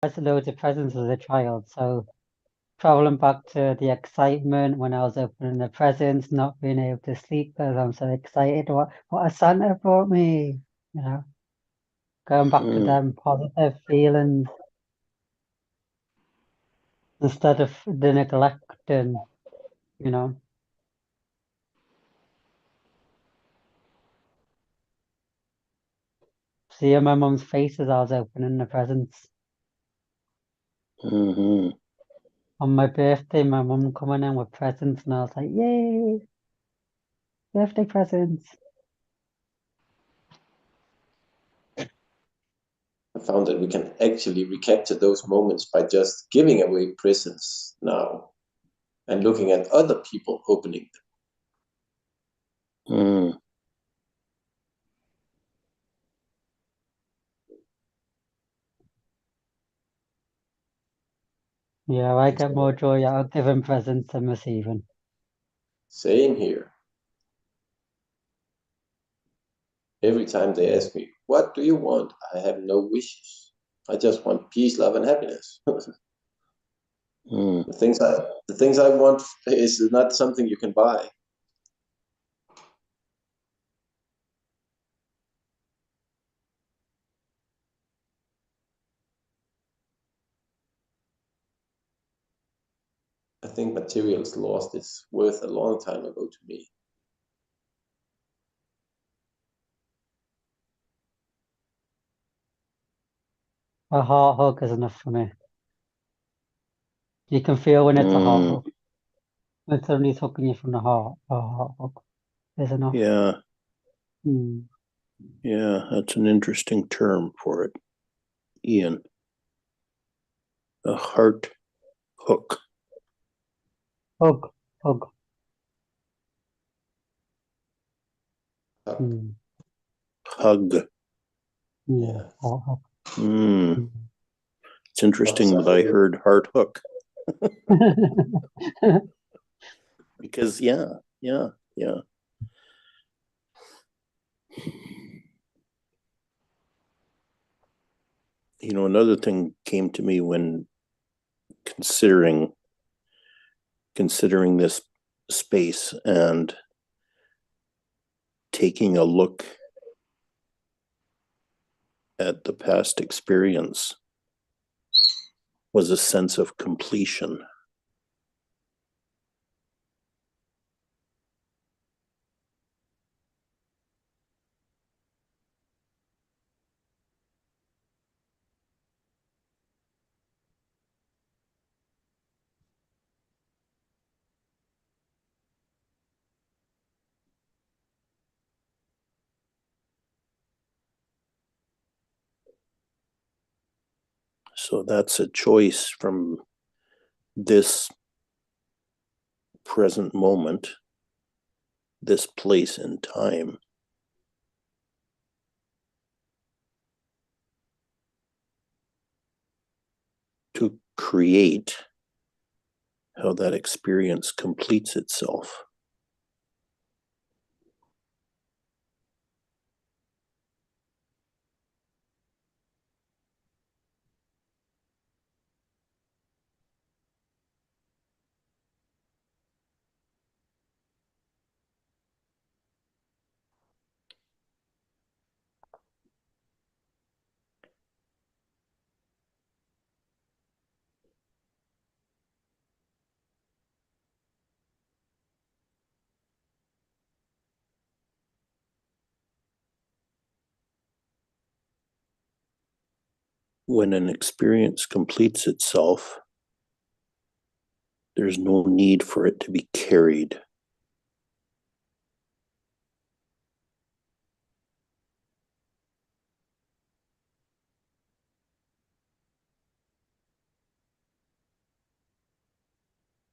Had loads of presents as a child, so traveling back to the excitement when I was opening the presents, not being able to sleep because I'm so excited. What a Santa brought me, you know, going back to them positive feelings instead of the neglecting, you know. Seeing my mum's face as I was opening the presents. Mm-hmm. On my birthday, my mum coming in with presents, and I was like, "Yay, birthday presents!" I found that we can actually recapture those moments by just giving away presents now and looking at other people opening them. Mm. Yeah, I get more joy out of giving presents than receiving. Same here. Every time they ask me, "What do you want?" I have no wishes. I just want peace, love, and happiness. Mm. The things I want is not something you can buy. I think materials lost its worth a long time ago to me. A heart hug is enough for me. You can feel when it's a heart Mm. hug. When somebody's hugging you from the heart, a heart hug is enough. Yeah, Hmm. yeah, that's an interesting term for it, Ian. A heart hook. Hug, hug. Hug. Hmm. Hug. Yeah, Yeah. heart hug. Mm. Hmm. It's interesting that I heard heart hook because yeah. You know, another thing came to me when considering this space and taking a look at the past experience was a sense of completion. So that's a choice from this present moment, this place and time, to create how that experience completes itself. When an experience completes itself, there's no need for it to be carried.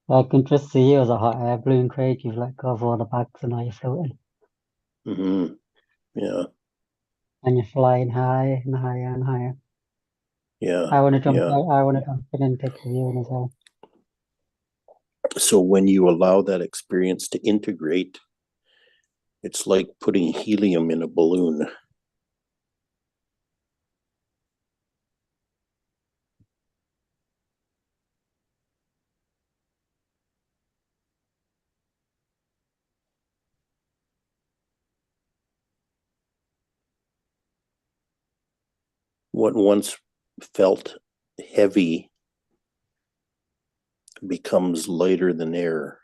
I can just see you as a hot air balloon, Craig. You've let go of all the bags and now you're floating. Mm-hmm. Yeah. And you're flying high and higher and higher. Yeah. I want to jump Yeah. out. I want to jump in and take the view in as well. So when you allow that experience to integrate, it's like putting helium in a balloon. What once felt heavy becomes lighter than air.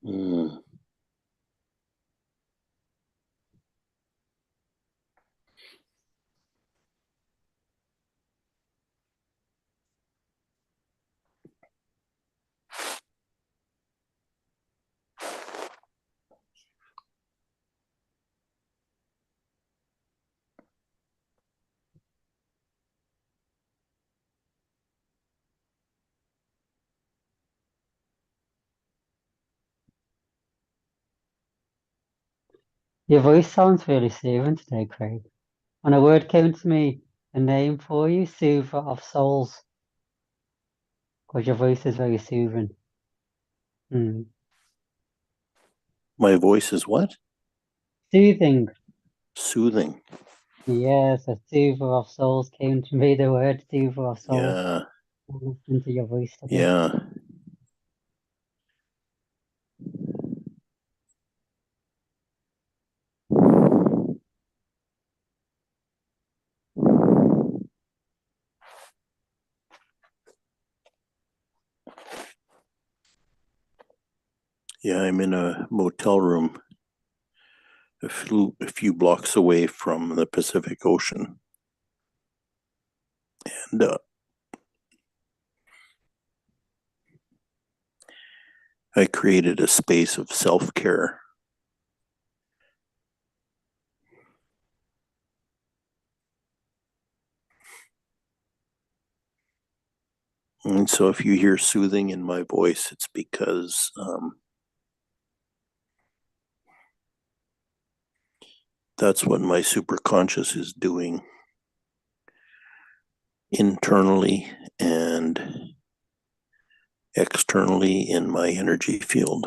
Mm. Your voice sounds really soothing today, Craig. And a word came to me, a name for you, soother of souls, because your voice is very soothing. Mm. My voice is what? Soothing. Soothing. Yes, a soother of souls came to me, the word soother of souls. Yeah. Listening to your voice today. Yeah. Yeah, I'm in a motel room a few blocks away from the Pacific Ocean. And I created a space of self-care. And so if you hear soothing in my voice, it's because that's what my superconscious is doing internally and externally in my energy field.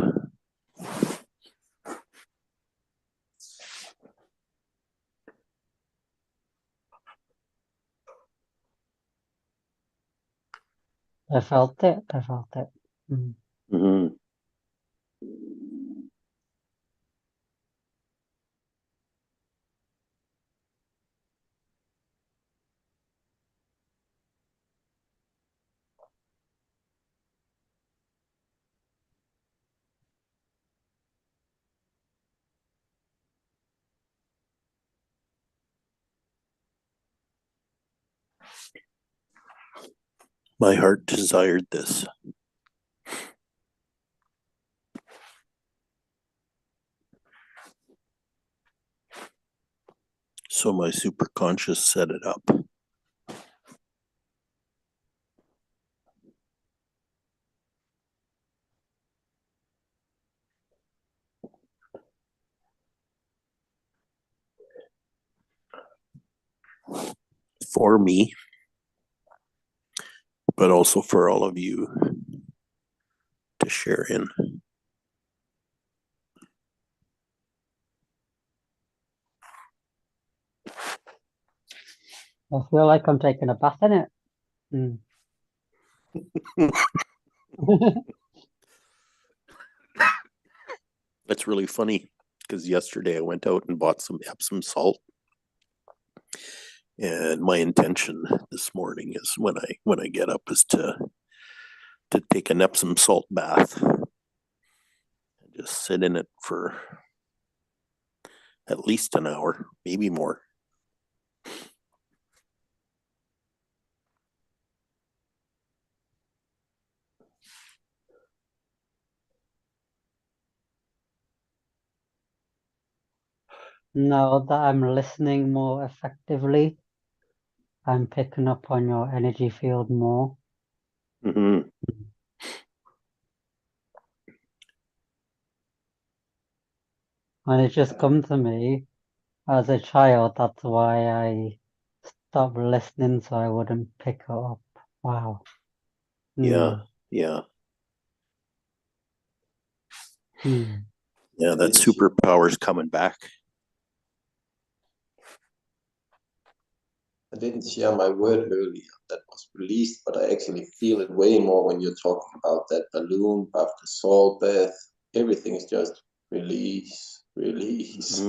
I felt it. I felt it. Mm. Mm-hmm. My heart desired this. So my superconscious set it up. For me, but also for all of you to share in. I feel like I'm taking a bath in it. Mm. That's really funny because yesterday I went out and bought some Epsom salt. And my intention this morning is when I get up is to take an Epsom salt bath and just sit in it for at least an hour, maybe more. Now that I'm listening more effectively, I'm picking up on your energy field more. Mm-hmm. And it just come to me as a child, that's why I stopped listening so I wouldn't pick it up. Wow. Yeah, Mm. yeah. Yeah, that superpower's coming back. I didn't share my word earlier that was released, but I actually feel it way more when you're talking about that balloon, about the salt bath. Everything is just release, release.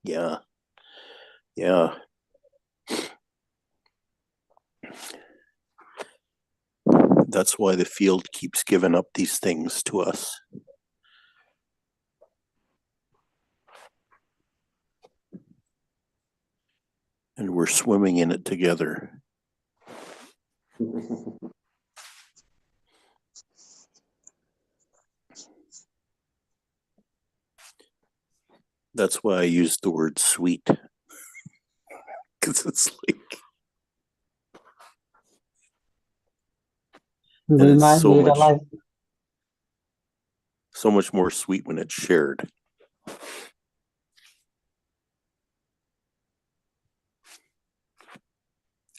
Yeah. Yeah. That's why the field keeps giving up these things to us. And we're swimming in it together. That's why I use the word sweet. Because it's like, We it's might need a life. so much more sweet when it's shared.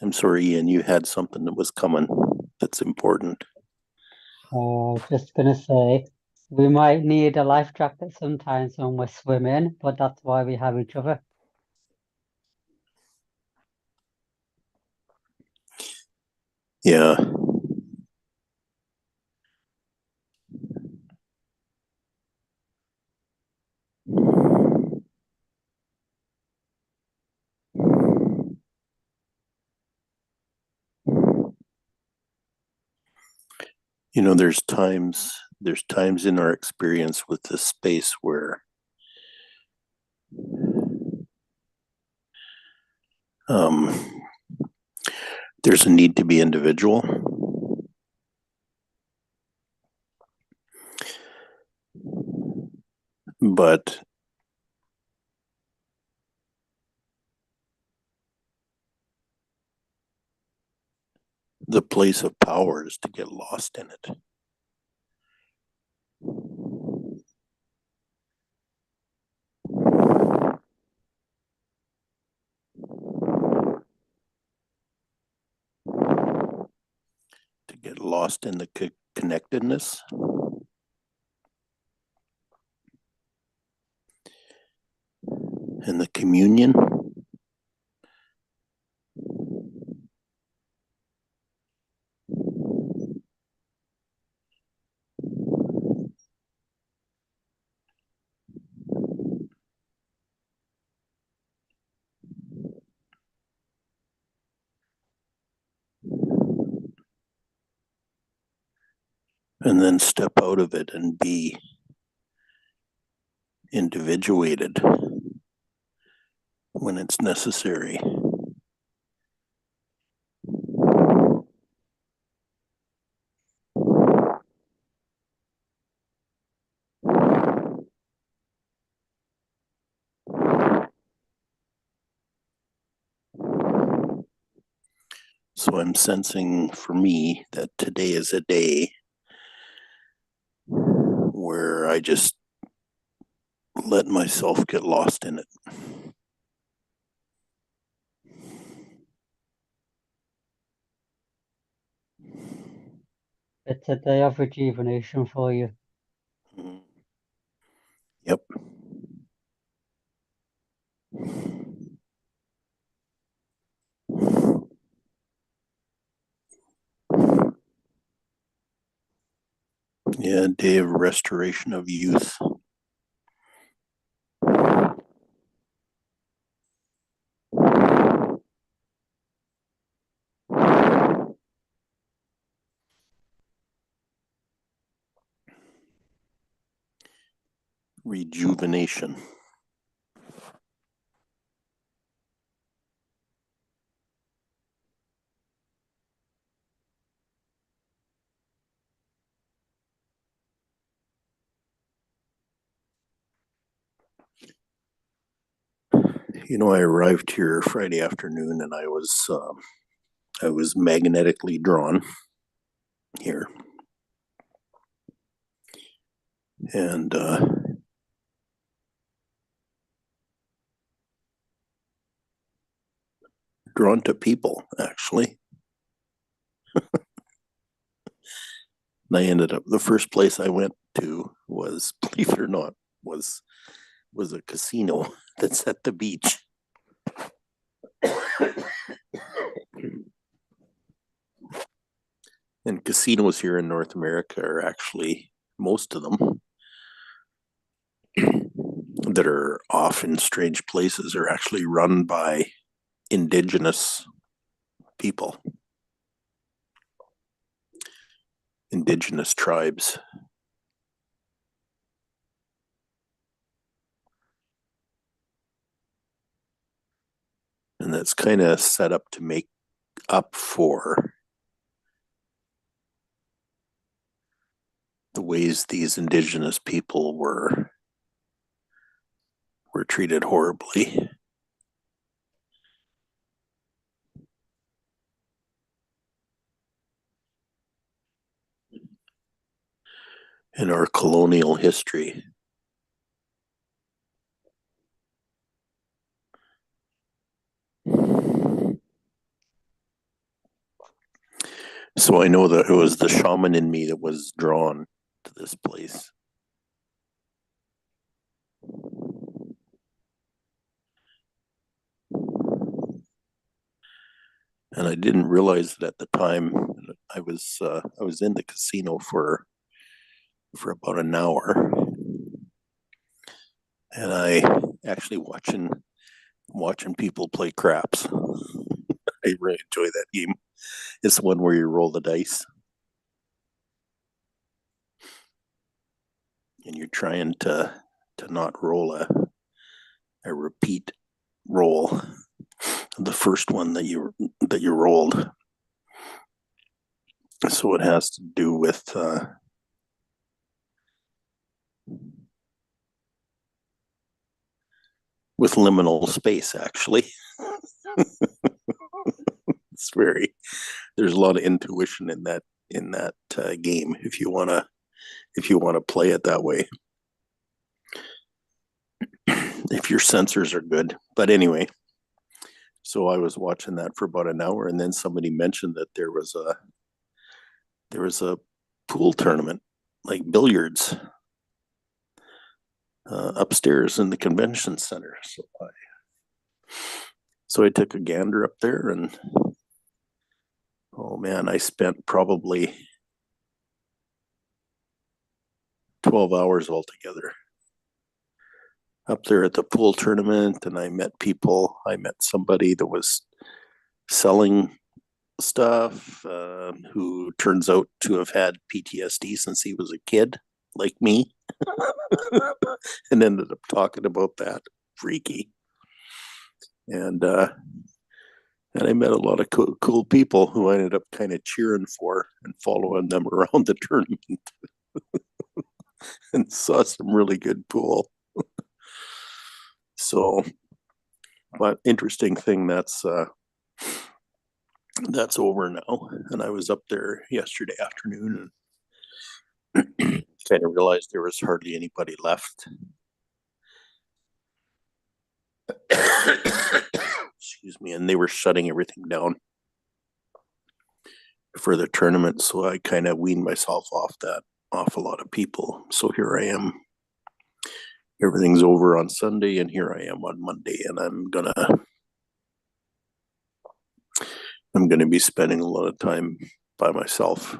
I'm sorry, Ian, you had something that was coming that's important. Just gonna say, we might need a life jacket sometimes when we're swimming, but that's why we have each other. Yeah. You know, there's times in our experience with this space where there's a need to be individual. But the place of power is to get lost in it. To get lost in the connectedness. And the communion. And then step out of it and be individuated when it's necessary. So I'm sensing for me that today is a day where I just let myself get lost in it. It's a day of rejuvenation for you. Yep. Yeah, day of restoration of youth. Rejuvenation. You know, I arrived here Friday afternoon, and I was magnetically drawn here, and drawn to people actually. And I ended up the first place I went to was, believe it or not, was a casino that's at the beach. And casinos here in North America are actually, most of them that are off in strange places are actually run by indigenous people, indigenous tribes. And that's kind of set up to make up for the ways these indigenous people were treated horribly. In our colonial history. So I know that it was the shaman in me that was drawn to this place. And I didn't realize that at the time. I was in the casino for about an hour, and I actually watching people play craps. I really enjoy that game. It's the one where you roll the dice, and you're trying to not roll a repeat roll, the first one that you rolled. So it has to do with liminal space, actually. It's there's a lot of intuition in that game if you want to play it that way, if your sensors are good. But anyway, so I was watching that for about an hour, and then somebody mentioned that there was a pool tournament, like billiards, upstairs in the convention center. So I took a gander up there, and oh man, I spent probably 12 hours altogether up there at the pool tournament. And I met people. I met somebody that was selling stuff, who turns out to have had PTSD since he was a kid, like me, and ended up talking about that. Freaky. And I met a lot of cool people who I ended up kind of cheering for and following them around the tournament and saw some really good pool. So, but interesting thing, that's over now. And I was up there yesterday afternoon and kind of realized there was hardly anybody left. Excuse me. And they were shutting everything down for the tournament. So I kind of weaned myself off a lot of people. So here I am. Everything's over on Sunday, and here I am on Monday, and I'm gonna be spending a lot of time by myself.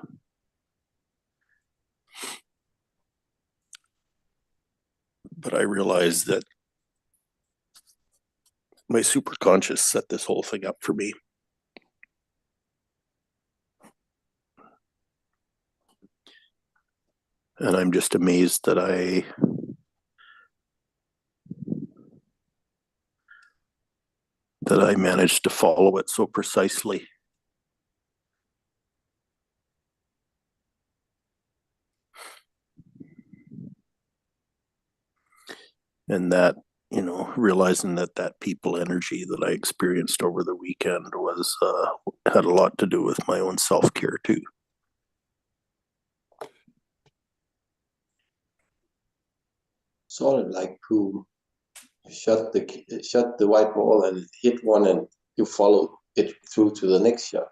But I realized that my superconscious set this whole thing up for me. And I'm just amazed that I managed to follow it so precisely. And that, realizing that people energy that I experienced over the weekend was had a lot to do with my own self-care too. Sort of like who shot the white ball and hit one, and you follow it through to the next shot.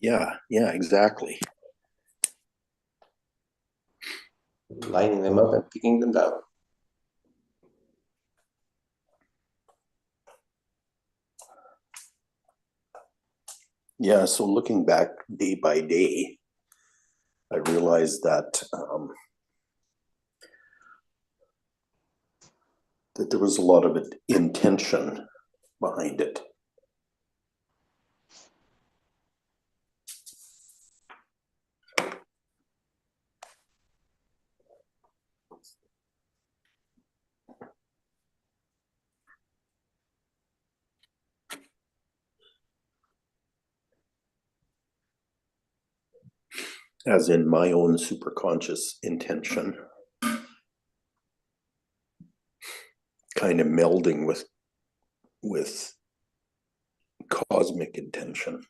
Yeah, exactly. lining them up and picking them down. Yeah, so looking back day by day, I realized that that there was a lot of intention behind it. As in my own superconscious intention, kind of melding with cosmic intention.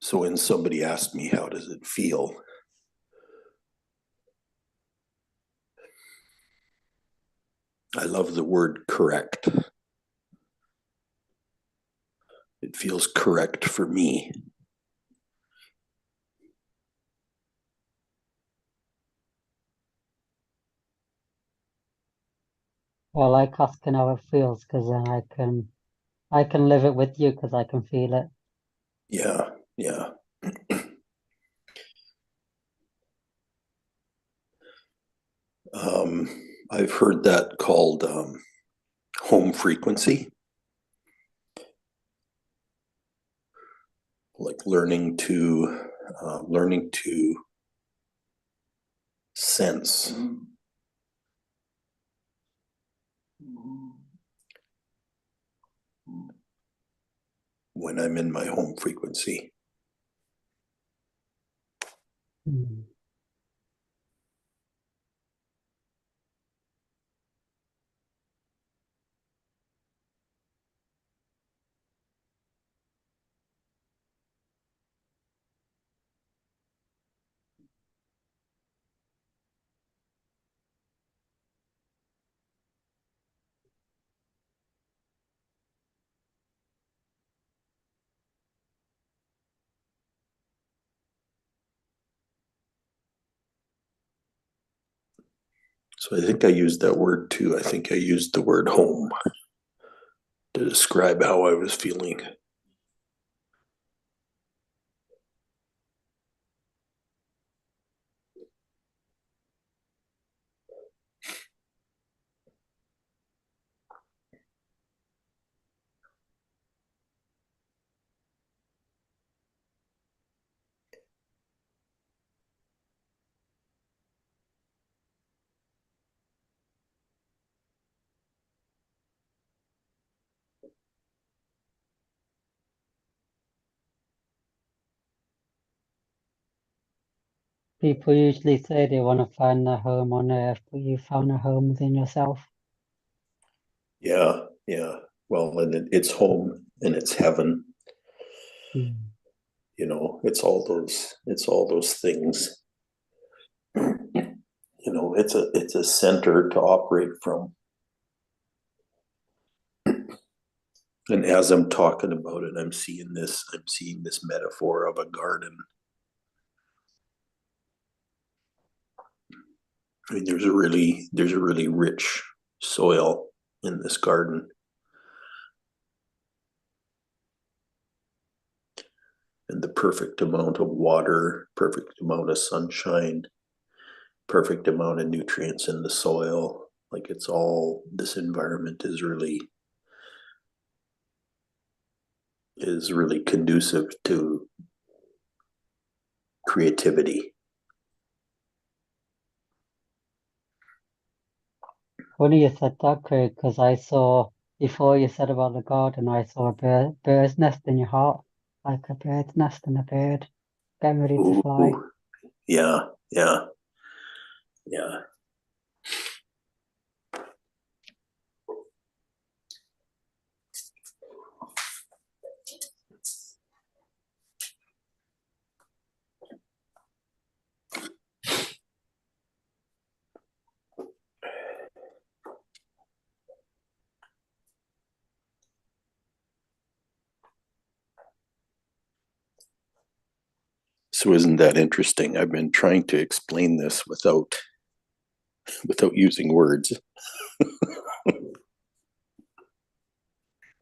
So when somebody asked me, how does it feel? I love the word correct. It feels correct for me. Well, I like asking how it feels because then I can live it with you because I can feel it. Yeah, yeah. I've heard that called home frequency, like learning to sense when I'm in my home frequency. Mm. So I think I used that word too. I think I used the word home to describe how I was feeling. People usually say they want to find a home on Earth, but you found a home within yourself. Yeah, yeah. Well, and it's home and it's heaven. Mm. You know, it's all those things. You know, it's a center to operate from. And as I'm talking about it, I'm seeing this metaphor of a garden. I mean, there's a really rich soil in this garden. And the perfect amount of water, perfect amount of sunshine, perfect amount of nutrients in the soil. Like it's all, this environment is really conducive to creativity. Funny you said that, Craig, because I saw, before you said about the garden, I saw a bird's nest in your heart, like a bird's nest and a bird getting ready to fly. Ooh, yeah, yeah, yeah. So isn't that interesting? I've been trying to explain this without using words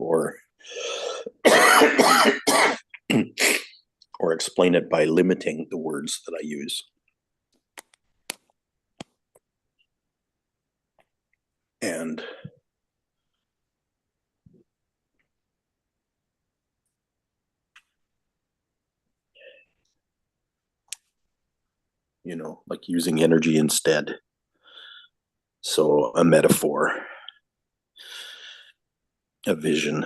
or or explain it by limiting the words that I use. And like using energy instead. So a metaphor, a vision,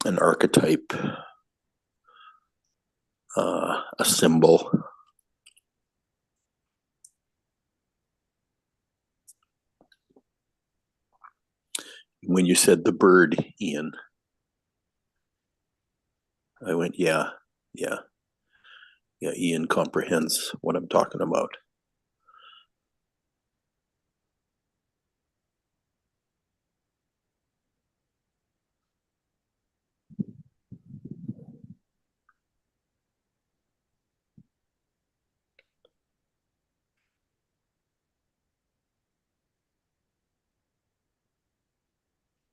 an archetype, a symbol. When you said the bird, Ian, I went, yeah. Ian comprehends what I'm talking about.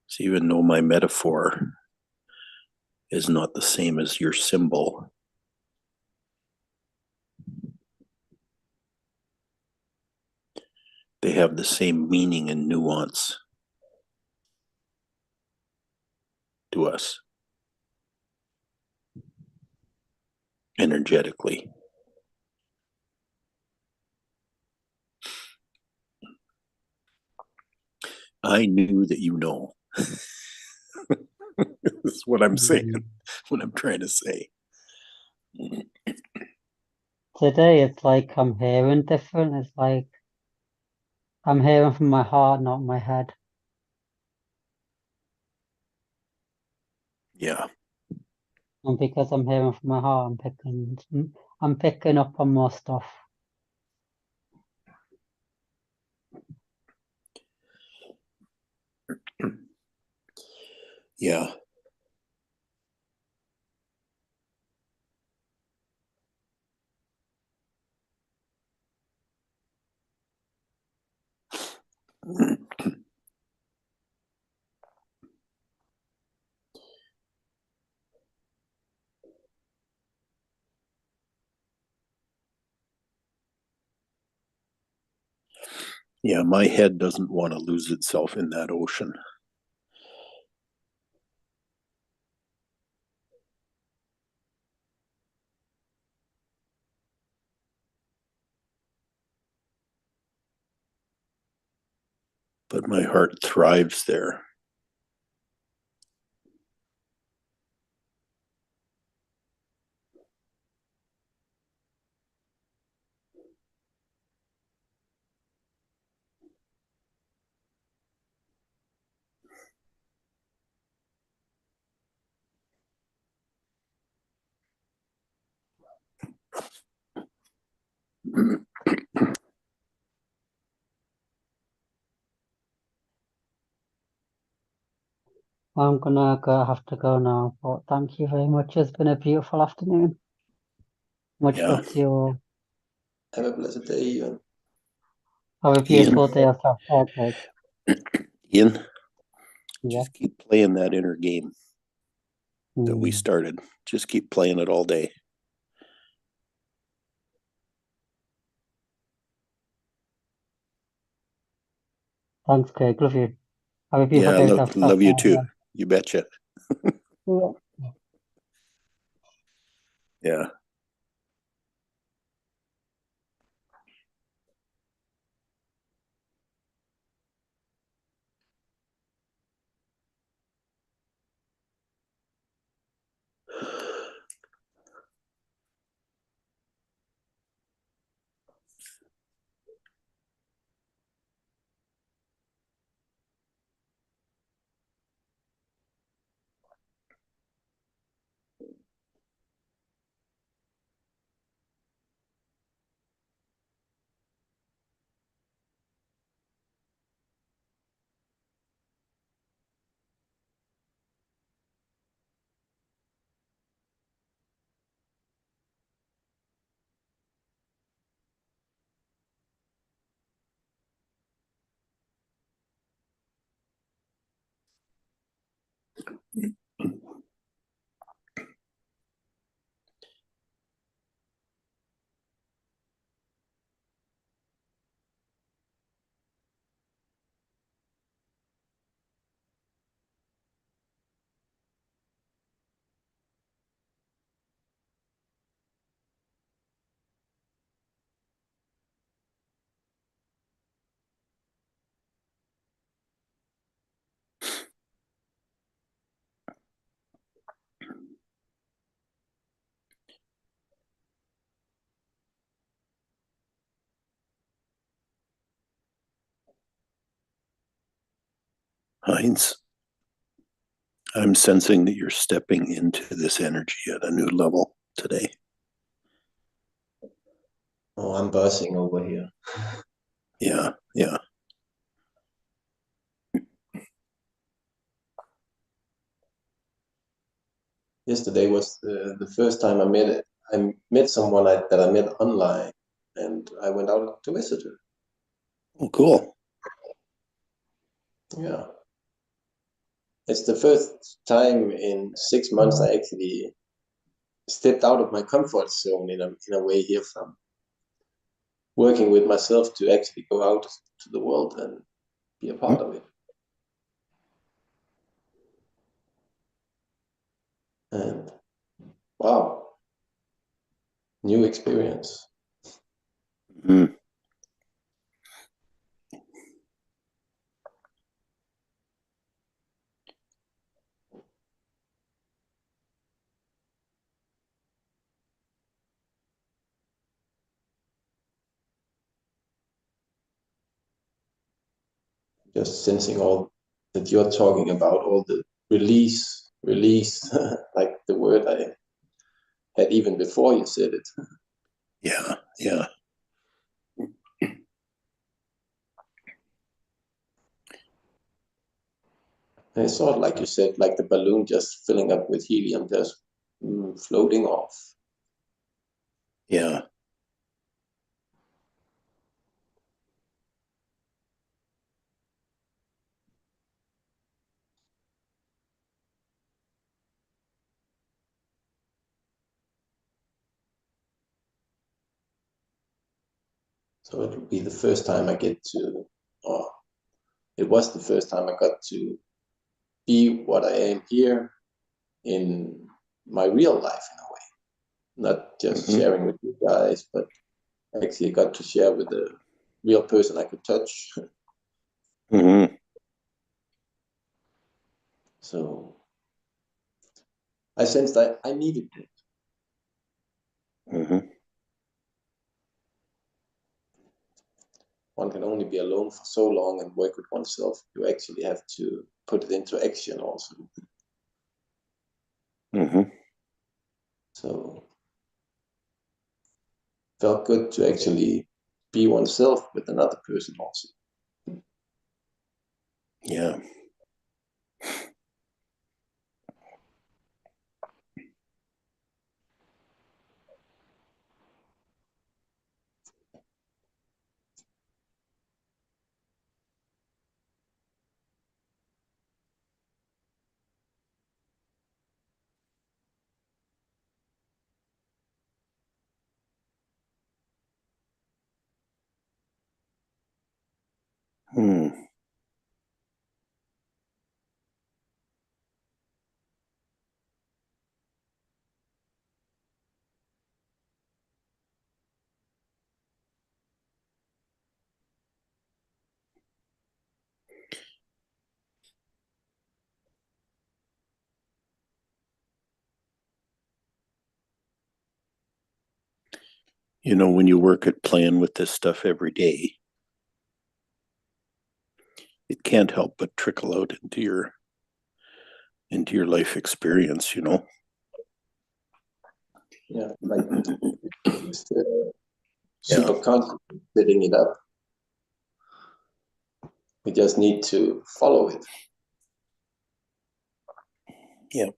So even though my metaphor is not the same as your symbol, they have the same meaning and nuance to us energetically. I knew that you know. That's what I'm saying, what I'm trying to say. Today it's like I'm hearing different. It's like I'm hearing from my heart, not my head. Yeah. And because I'm hearing from my heart, I'm picking up on more stuff. Yeah. Yeah, my head doesn't want to lose itself in that ocean. But my heart thrives there. I'm gonna have to go now, but thank you very much. It's been a beautiful afternoon. Much Yeah. love to you all. Have a blessed day, Ian. Have a Ian, beautiful day of self-care, Greg. Ian, Yeah. just keep playing that inner game that we Mm. started. Just keep playing it all day. Thanks, Greg. Love you. Have a beautiful Yeah, day of love you self-care. too. You betcha. Yeah. Yeah. Heinz, I'm sensing that you're stepping into this energy at a new level today. Oh, I'm buzzing over here. Yeah, yeah. Yesterday was the first time I met it. I met someone that I met online, and I went out to visit her. Oh, cool. Yeah, it's the first time in 6 months I actually stepped out of my comfort zone in a way here from working with myself to actually go out to the world and be a part of it. And wow, new experience. Mm-hmm. Just sensing all that you're talking about, all the release, like the word I had even before you said it. Yeah, yeah. And it's sort of like you said, like the balloon just filling up with helium, just floating off. Yeah. So it will be the first time I get to, or it was the first time I got to be what I am here in my real life in a way. Not just Mm-hmm. sharing with you guys, but actually got to share with a real person I could touch. Mm-hmm. So I sensed that I needed it. Mm-hmm. One can only be alone for so long and work with oneself. You actually have to put it into action also. Mm-hmm. So felt good to actually be oneself with another person also. Yeah. Hmm. You know, when you work at playing with this stuff every day, it can't help but trickle out into your life experience, you know. Yeah, like just Yeah. super conscious setting it up. We just need to follow it. Yeah.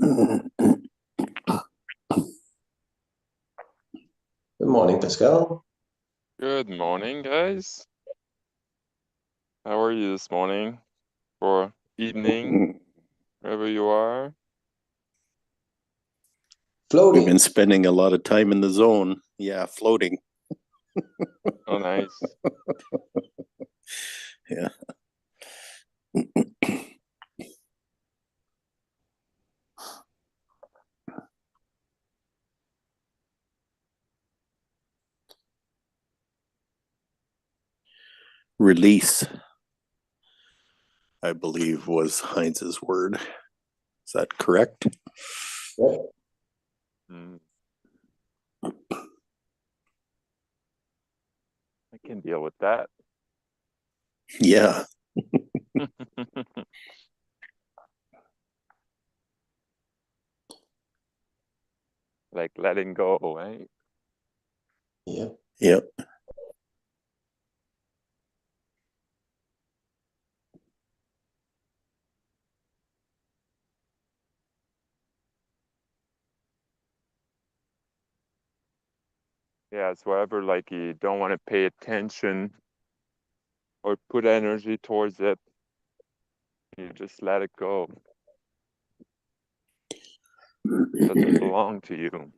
Good morning, Pascal. Good morning, guys. How are you this morning or evening, wherever you are? We've Floating. been spending a lot of time in the zone. Yeah, floating. Oh, nice. Yeah. Release, I believe, was Heinz's word. Is that correct? Yeah. Mm. I can deal with that. Yeah. Like letting go, right? Yeah. Yep. Yeah, it's whatever, like you don't want to pay attention or put energy towards it. You just let it go. It doesn't belong to you.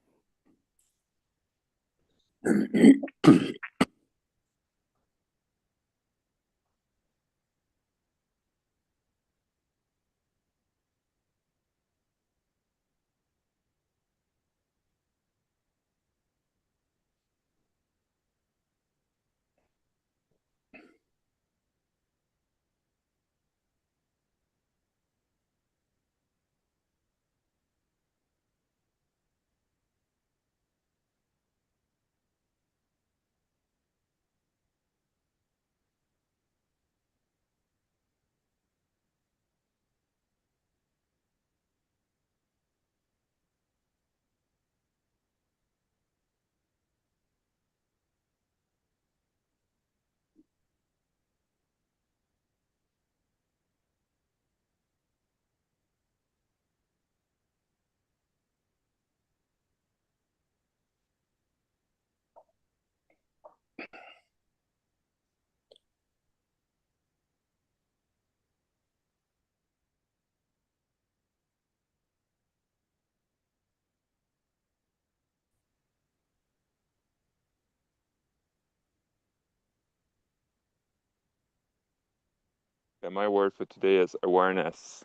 Yeah, my word for today is awareness.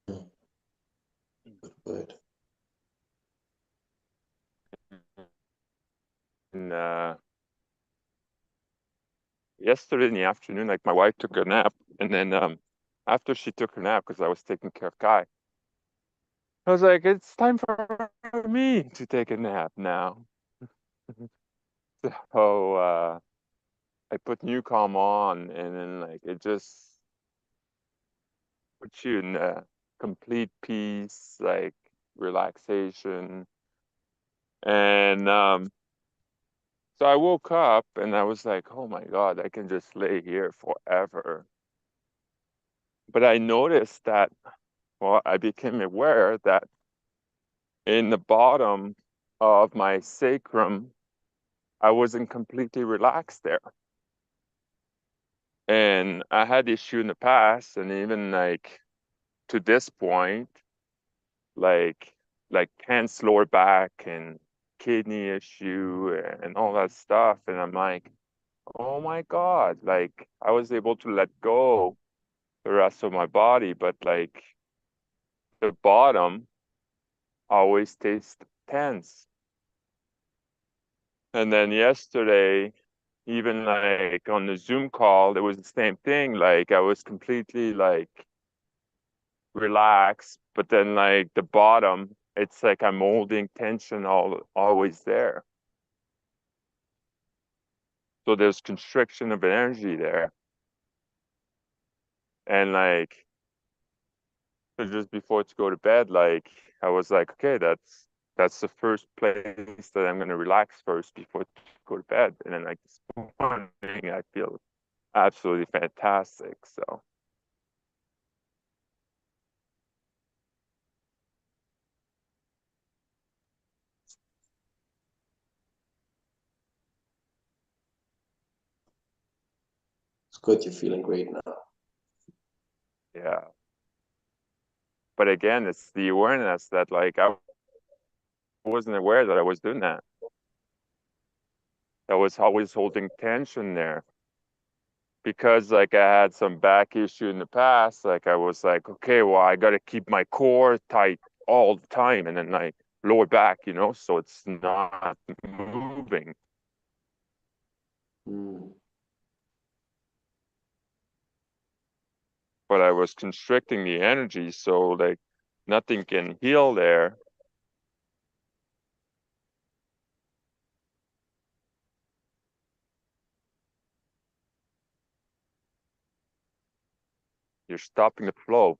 Good word. And yesterday in the afternoon, like my wife took a nap, and then after she took her nap, because I was taking care of Kai, I was like, it's time for me to take a nap now. So I put New Calm on, and then like it just puts you in complete peace, like relaxation. And so I woke up and I was like, oh my God, I can just lay here forever. But I noticed that, well, I became aware that in the bottom of my sacrum, I wasn't completely relaxed there. And I had issue in the past, and even like to this point, like tense lower back and kidney issue and all that stuff. And I'm like, oh my God, like I was able to let go the rest of my body, but like the bottom always stays tense. And then yesterday, even like on the Zoom call, it was the same thing. Like I was completely like relaxed, but then like the bottom, it's like I'm holding tension always there. So there's constriction of energy there. And like so just before to go to bed, like I was like, okay, that's the first place that I'm gonna relax first before to go to bed. And then like this morning I feel absolutely fantastic. So It's good you're feeling great now. Yeah. But again, it's the awareness that like I wasn't aware that I was doing that. I was always holding tension there. Because like I had some back issue in the past, like I was like, okay, well, I got to keep my core tight all the time, and then like lower back, so it's not moving. Mm. But I was constricting the energy, so like nothing can heal there. You're stopping the flow,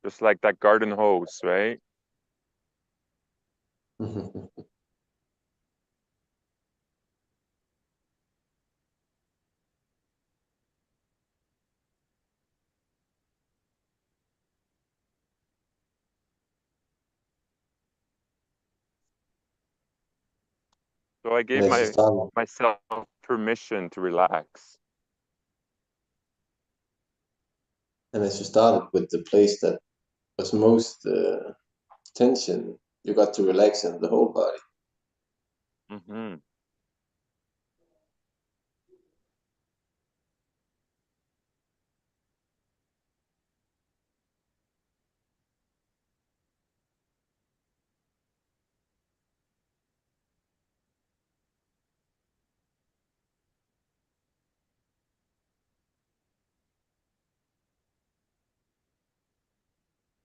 just like that garden hose, right? So I gave And as you started, myself permission to relax. with the place that was most tension, you got to relax in the whole body. Mm-hmm.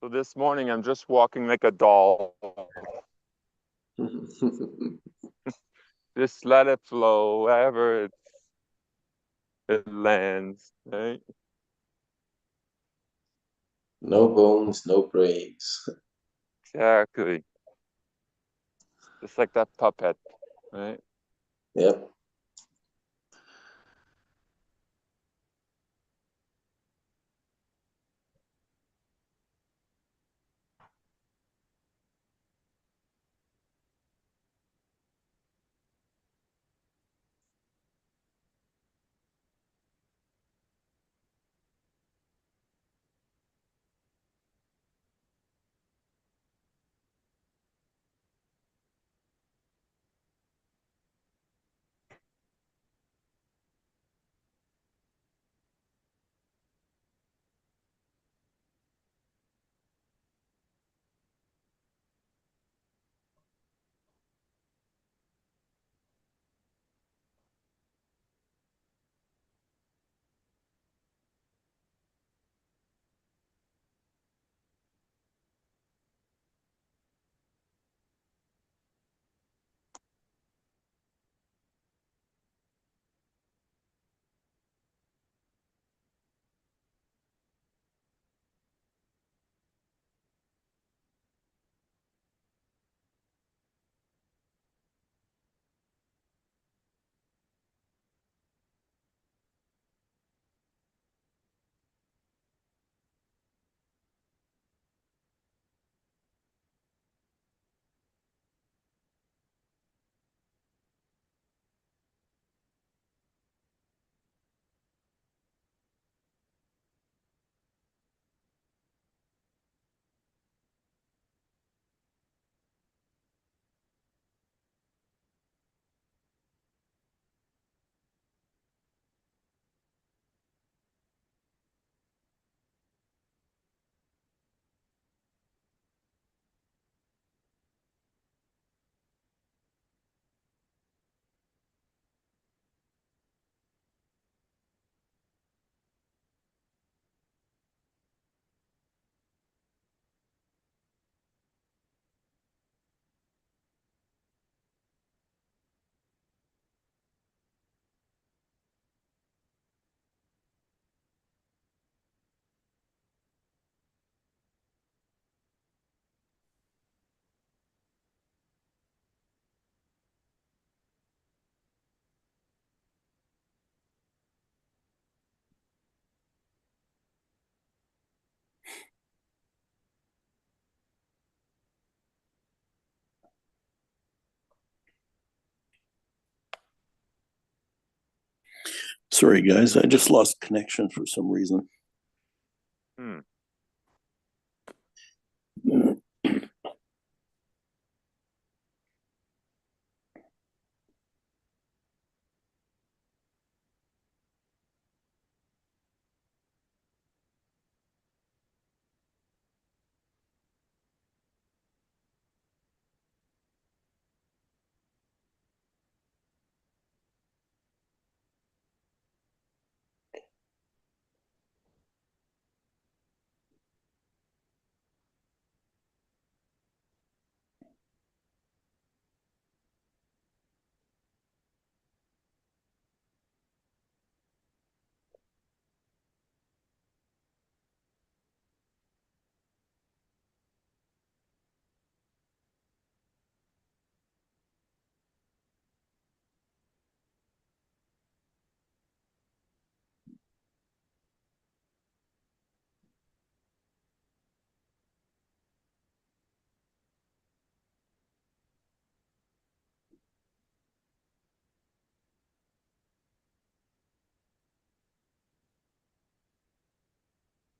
So this morning I'm just walking like a doll. Just let it flow wherever it lands, right? No bones, no brains. Exactly. Just like that puppet, right? Yep. Sorry, guys, I just lost connection for some reason. Hmm.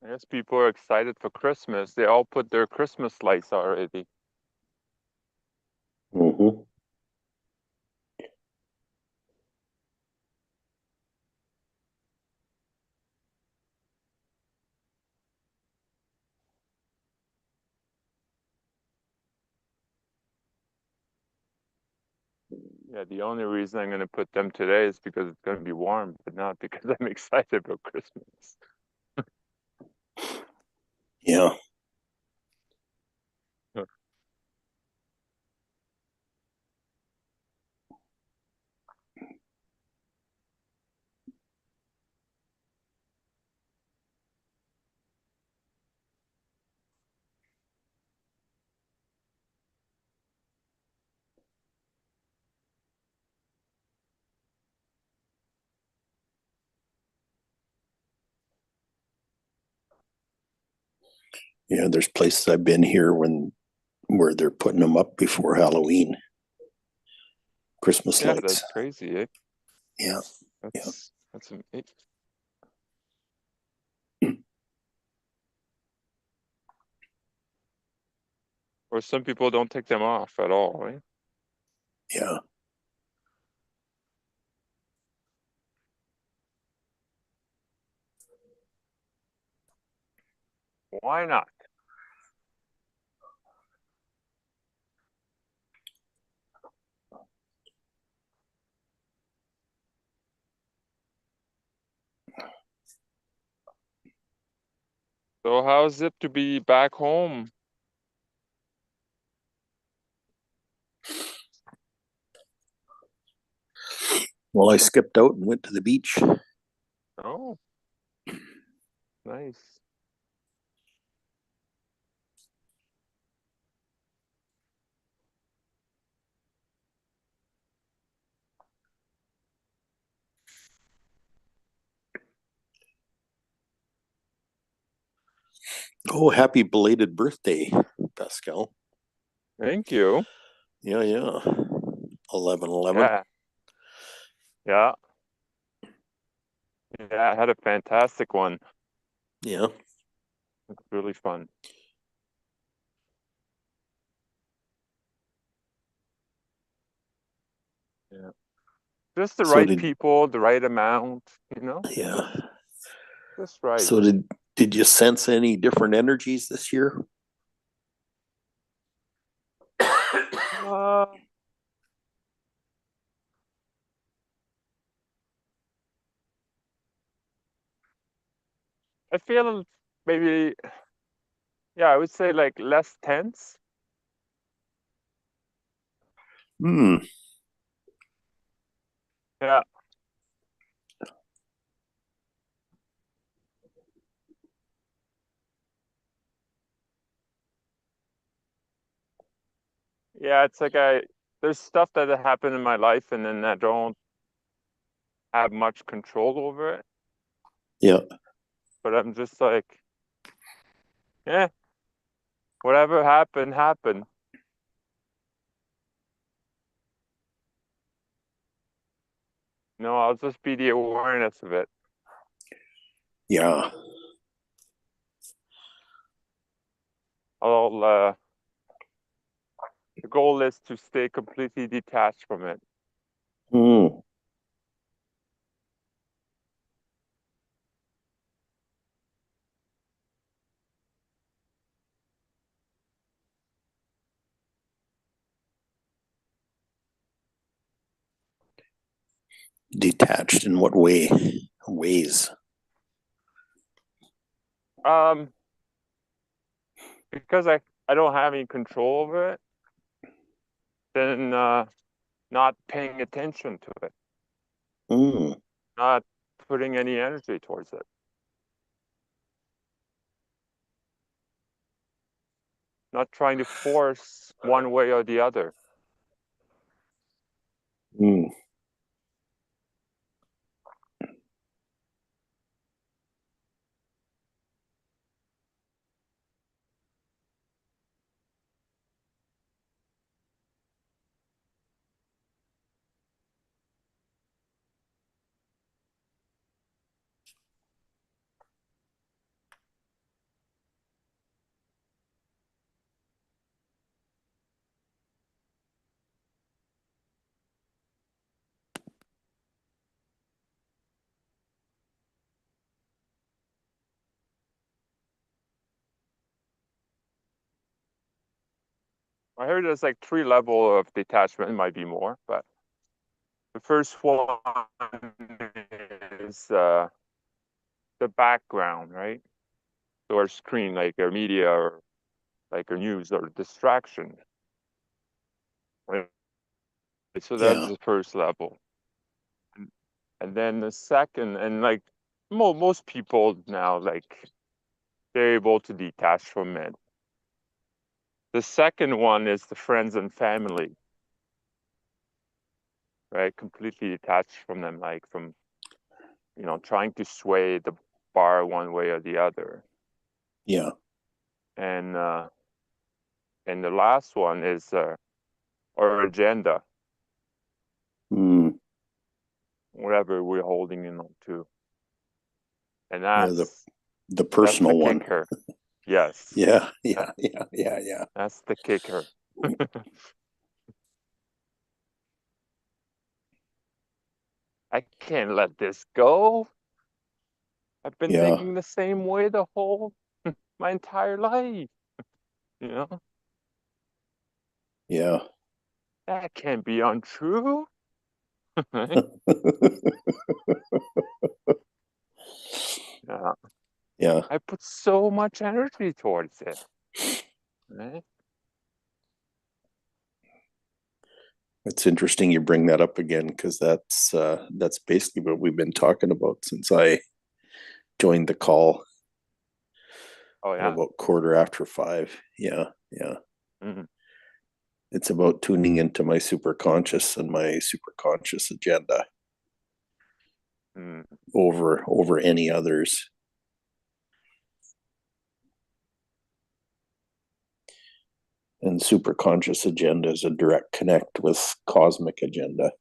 I guess people are excited for Christmas. They all put their Christmas lights already. Mm-hmm. Yeah, the only reason I'm going to put them today is because it's going to be warm, but not because I'm excited about Christmas. Yeah. Yeah, there's places I've been here where they're putting them up before Halloween. Christmas Yeah, lights. that's crazy, eh? Yeah. That's amazing. Or some people don't take them off at all, right? Yeah. Why not? So how's it to be back home? Well, I skipped out and went to the beach. Oh, nice. Oh, happy belated birthday, Pascal. Thank you. Yeah, yeah. 11/11. Yeah, yeah, yeah. I had a fantastic one. Yeah. It's really fun. Yeah. Just the So right did people, the right amount, yeah. just right. So did you sense any different energies this year? Uh, I feel maybe, yeah, I would say like less tense. Hmm. Yeah, yeah. It's like there's stuff that happened in my life, and then I don't have much control over it. Yeah. But I'm just like, yeah, whatever happened, happened. No, I'll just be the awareness of it. Yeah. The goal is to stay completely detached from it. Mm. Detached in what ways? Because I don't have any control over it, then not paying attention to it, Mm. not putting any energy towards it. Not trying to force one way or the other. Mm. I heard there's like 3 levels of detachment, it might be more, but the first one is the background, right? Or screen, like a media or like a news or distraction. Right? So that's Yeah. the first level. And then the second, and like most people now, like they're able to detach from it. The second one is the friends and family, right? Completely detached from them, like from, trying to sway the bar one way or the other. Yeah. And the last one is our agenda, Mm. whatever we're holding on to. And Yeah. that's The the personal one. kicker. Yes. Yeah. Yeah. Yeah. Yeah. Yeah. That's the kicker. I can't let this go. I've been Yeah. thinking the same way my entire life. Yeah. That can't be untrue. Right? Yeah. Yeah. I put so much energy towards it. Right? It's interesting you bring that up again because that's basically what we've been talking about since I joined the call Oh at yeah. about 5:15. Yeah. Yeah. Mm-hmm. It's about tuning into my superconscious and my superconscious agenda Mm. over any others. And superconscious agenda is a direct connect with cosmic agenda.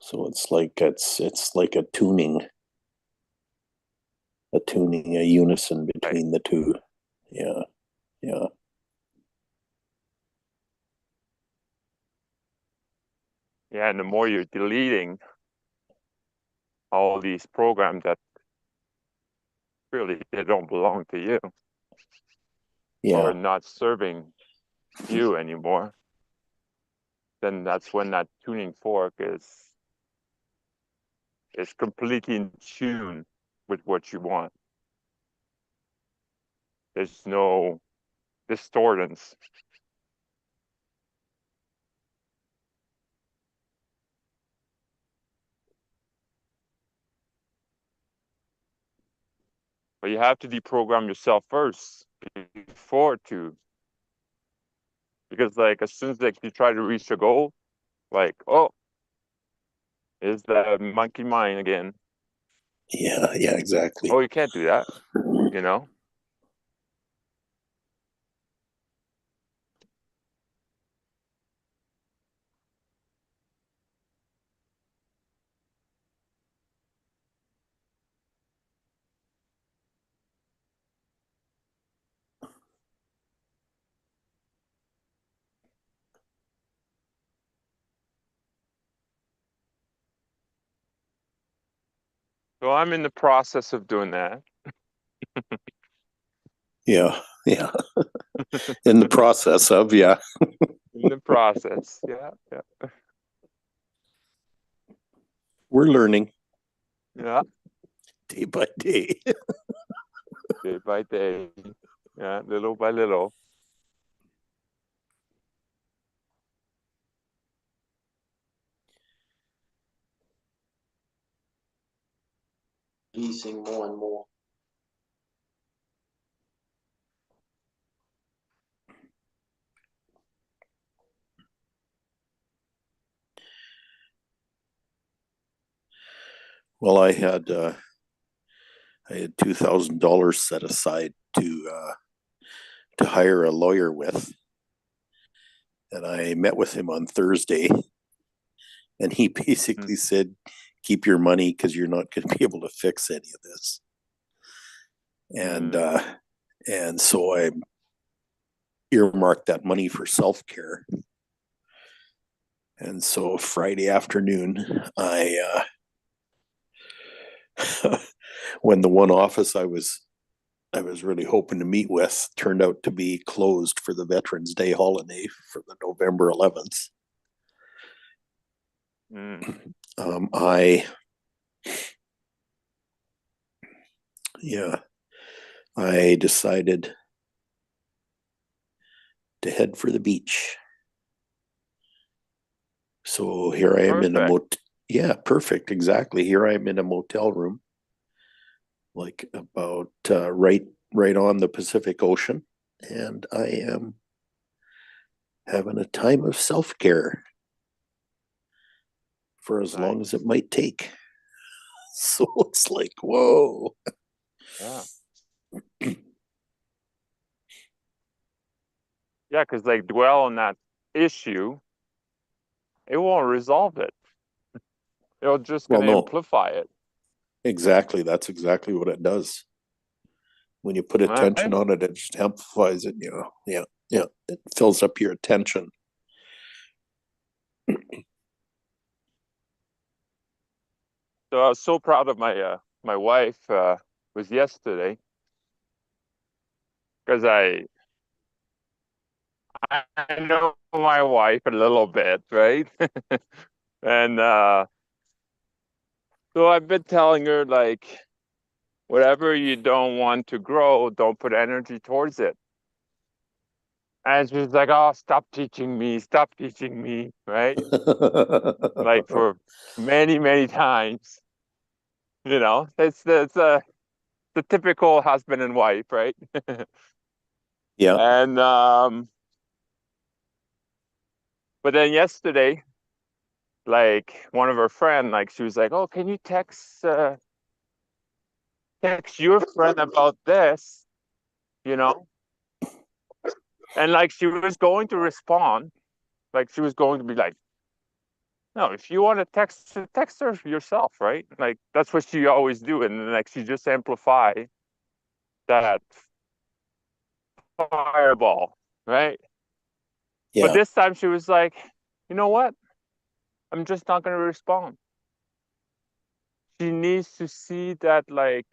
So it's like a unison Right. between the two. Yeah. Yeah. Yeah, and the more you're deleting all these programs that really they don't belong to you or Yeah. not serving you anymore, then that's when that tuning fork is completely in tune with what you want. There's no distortions. But you have to deprogram yourself first because like as soon as like you try to reach a goal, like, oh, is the monkey mind again? Yeah. Yeah. Exactly. Oh, you can't do that, you know? So I'm in the process of doing that. Yeah. In the process of, yeah. In the process, yeah. We're learning Yeah, day by day. day by day. Yeah, little by little. Releasing more and more. Well, I had $2,000 set aside to hire a lawyer with, and I met with him on Thursday, and he basically said, "Keep your money because you're not going to be able to fix any of this." And so I earmarked that money for self care. And so Friday afternoon, when the one office I was really hoping to meet with turned out to be closed for the Veterans Day holiday for the November 11th. I decided to head for the beach. So here I am in a motel. Yeah, perfect. Exactly. Here I am in a motel room, like about right on the Pacific Ocean, and I am having a time of self-care for as long as it might take. So it's like, whoa. Yeah. Yeah, because like dwell on that issue, it won't resolve it. It'll just gonna amplify it. Exactly. That's exactly what it does. When you put attention on it, it just amplifies it, you know. Yeah. It fills up your attention. So I was so proud of my wife was yesterday because I know my wife a little bit, right? And so I've been telling her like whatever you don't want to grow, don't put energy towards it. And she's like, "Oh, stop teaching me," right? Like for many, many times. You know, it's the typical husband and wife, right? Yeah. And but then yesterday, like one of her friend, like she was like, "Oh, can you text your friend about this?" You know, and like she was going to respond, like she was going to be like, "No, if you want to text her yourself, right?" Like that's what she always do, and then, like she just amplify that fireball, right? Yeah. But this time she was like, "You know what? I'm just not going to respond." She needs to see that like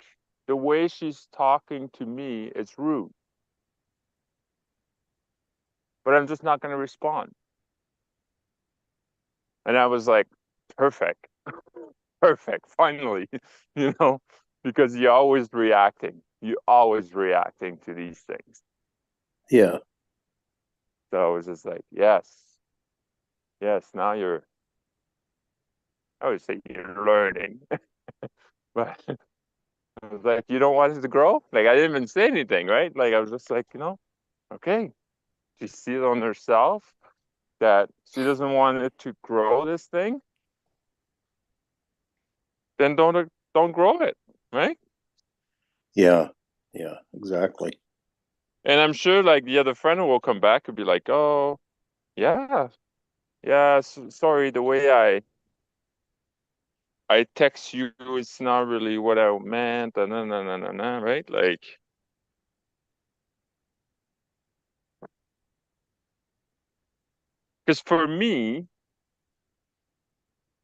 the way she's talking to me is rude, but I'm just not going to respond. And I was like, perfect, finally, you know, because you're always reacting to these things. Yeah. So I was just like, yes, now I would say you're learning. But I was like, you don't want it to grow? Like, I didn't even say anything, right? Like, I was just like, okay. She sees on herself that she doesn't want it to grow this thing. Then don't grow it, right? Yeah. Yeah, exactly. And I'm sure like the other friend will come back and be like, oh, yeah, sorry, the way I text you, it's not really what I meant, right? Like, because for me,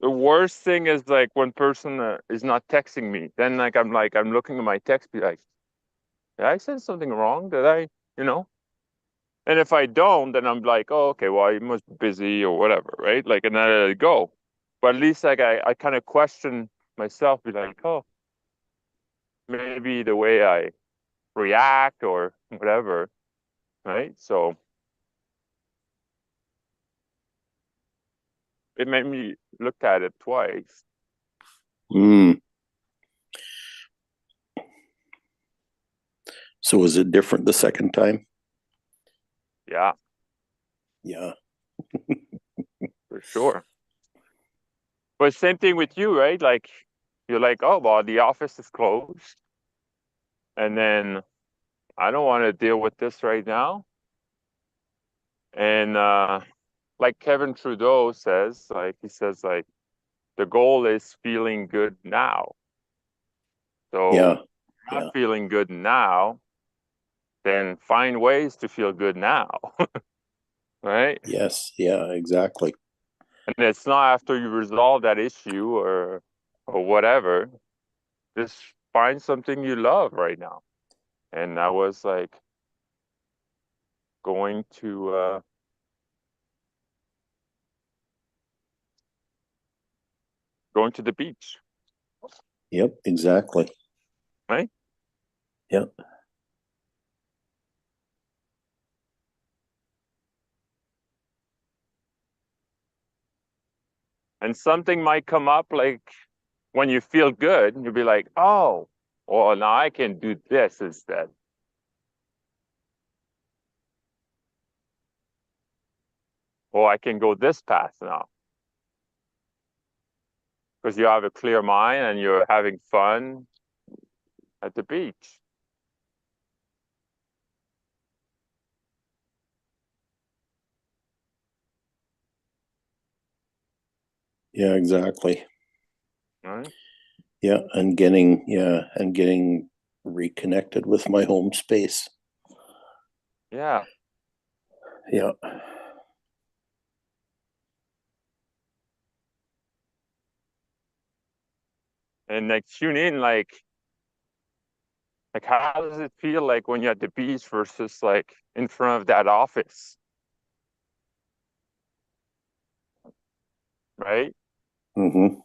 the worst thing is like when person is not texting me. Then I'm looking at my text, be like, did I say something wrong? Did I, you know? And if I don't, then I'm like, oh, okay, well, you must be busy or whatever, right? Like, and then I let it go. But at least like I kind of question myself, be like, oh, maybe the way I react or whatever, right? So it made me look at it twice. Mm. So was it different the second time? Yeah, Yeah. for sure. But same thing with you, right? Like you're like, oh, well, the office is closed. And then I don't want to deal with this right now. And like Kevin Trudeau says, like he says, like the goal is feeling good now. So Yeah. not Yeah. feeling good now, then find ways to feel good now. Right? Yes. Yeah, exactly. And it's not after you resolve that issue or whatever. Just find something you love right now. And I was like going to the beach, Yep, exactly. right? Yep. And something might come up like when you feel good, you'll be like, oh, well, now I can do this instead. Or I can go this path now. Because you have a clear mind and you're having fun at the beach. Yeah, exactly. Right? Yeah, and getting reconnected with my home space. Yeah. Yeah. And like tune in, how does it feel like when you're at the beach versus like in front of that office? Right? Mm-hmm.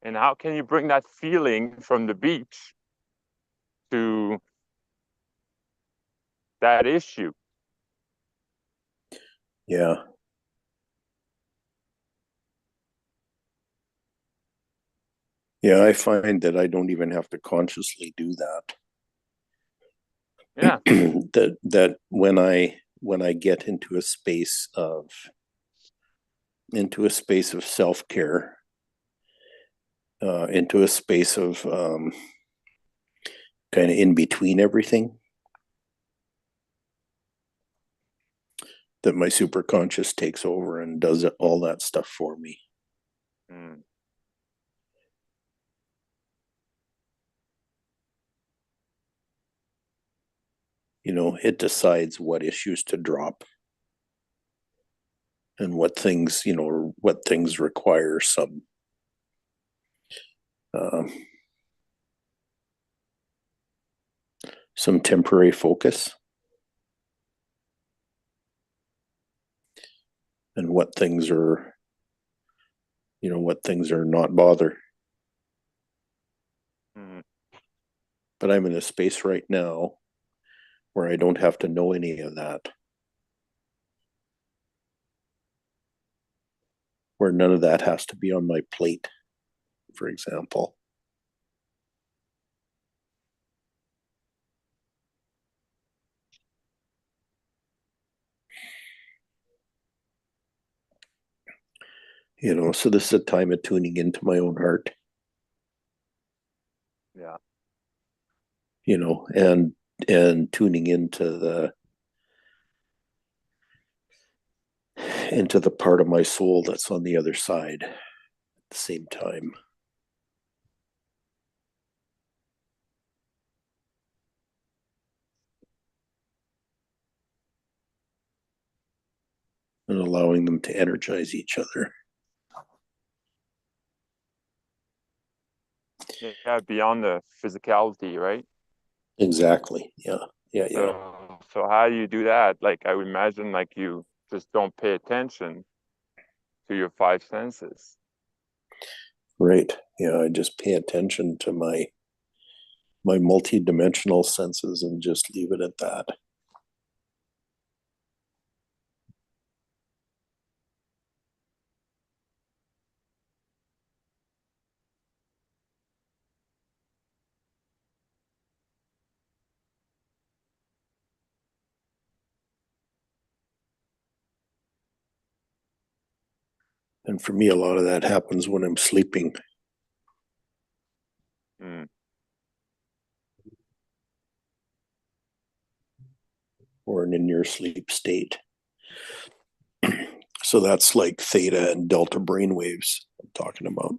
And how can you bring that feeling from the beach to that issue? Yeah. Yeah, I find that I don't even have to consciously do that. Yeah. that when I get into a space of self-care, into a space of kind of in between everything, that my superconscious takes over and does all that stuff for me. Mm. It decides what issues to drop and what things require um, some temporary focus, and what things are not bother. Mm. But I'm in a space right now where I don't have to know any of that, where none of that has to be on my plate, for example. So this is a time of tuning into my own heart. Yeah. And tuning into the part of my soul that's on the other side at the same time. and allowing them to energize each other. Yeah, beyond the physicality, right? Exactly. Yeah. So how do you do that? Like I would imagine like you just don't pay attention to your five senses. Right. Yeah. I just pay attention to my multi-dimensional senses and just leave it at that. And for me, a lot of that happens when I'm sleeping. Mm. Or in your sleep state. So that's like theta and delta brain waves I'm talking about.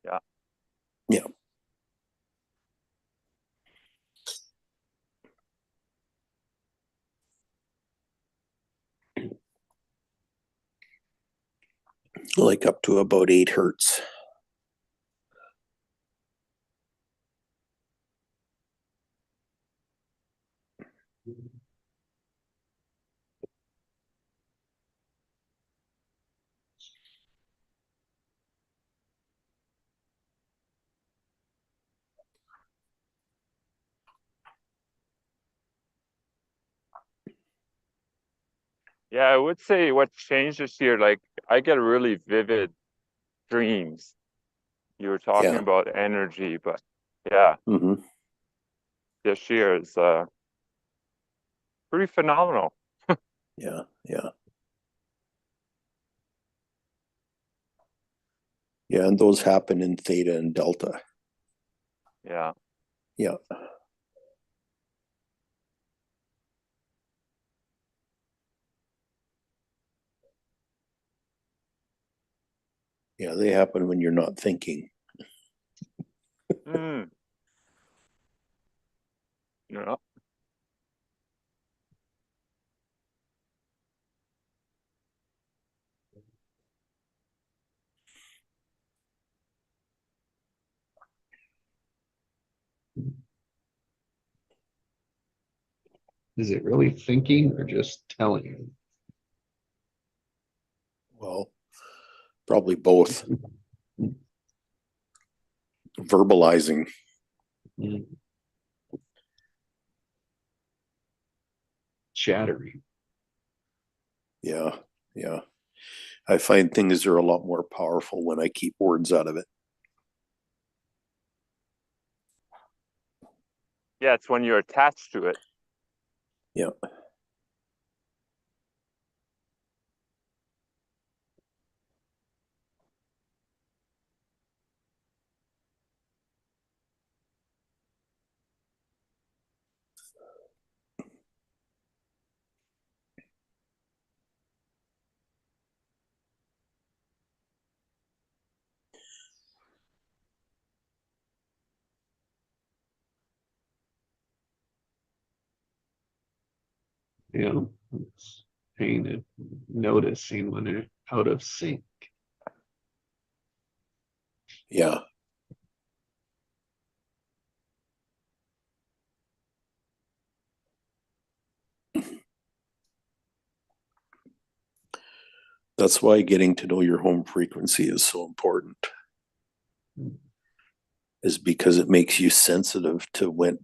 Yeah. Yeah. Like up to about 8 hertz. Yeah, I would say what changed this year, like I get really vivid dreams. You were talking Yeah. about energy, but yeah, Mm-hmm. this year is pretty phenomenal. Yeah. Yeah. Yeah. And those happen in theta and delta. Yeah. Yeah. Yeah. They happen when you're not thinking. Mm. Yeah. Is it really thinking or just telling Well, probably both. you? Verbalizing. Mm. Chattering. Yeah. Yeah. I find things are a lot more powerful when I keep words out of it. Yeah, it's when you're attached to it. Yeah. You know, it's paying it, noticing when they're out of sync. Yeah. That's why getting to know your home frequency is so important. Is because it makes you sensitive to when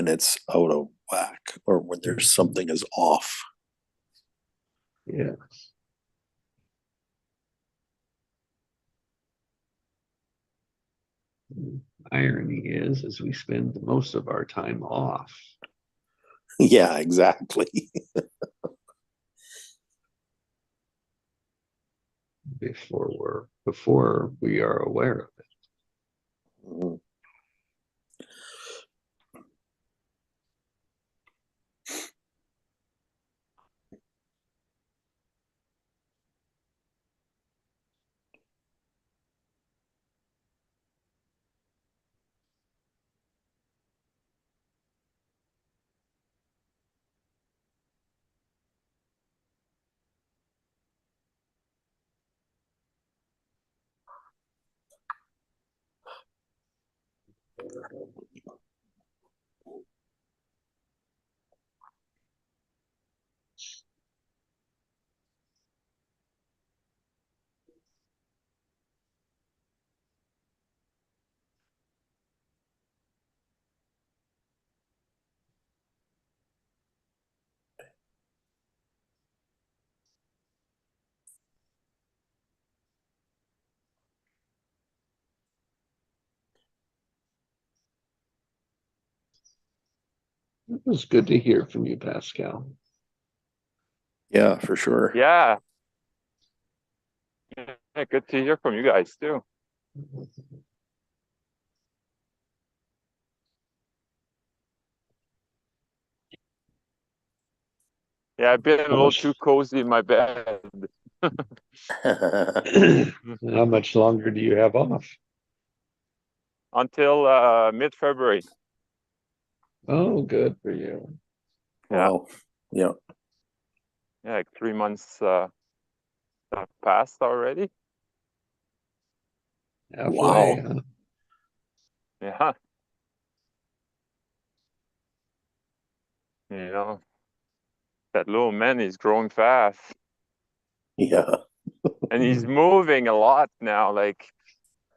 it's out of whack or when there's something is off. Yeah. Irony is we spend most of our time off. Yeah, exactly. Before we are aware of it. Mhm. It was good to hear from you, Pascal. Yeah, for sure. Yeah. Yeah, good to hear from you guys too. Yeah, I've been a little too cozy in my bed. How much longer do you have off? Until mid-February. Oh, good for you. Yeah. Wow. Yeah. Yeah, like 3 months have passed already. Halfway, Wow. huh? Yeah. You know, that little man is growing fast. Yeah. And he's moving a lot now. Like,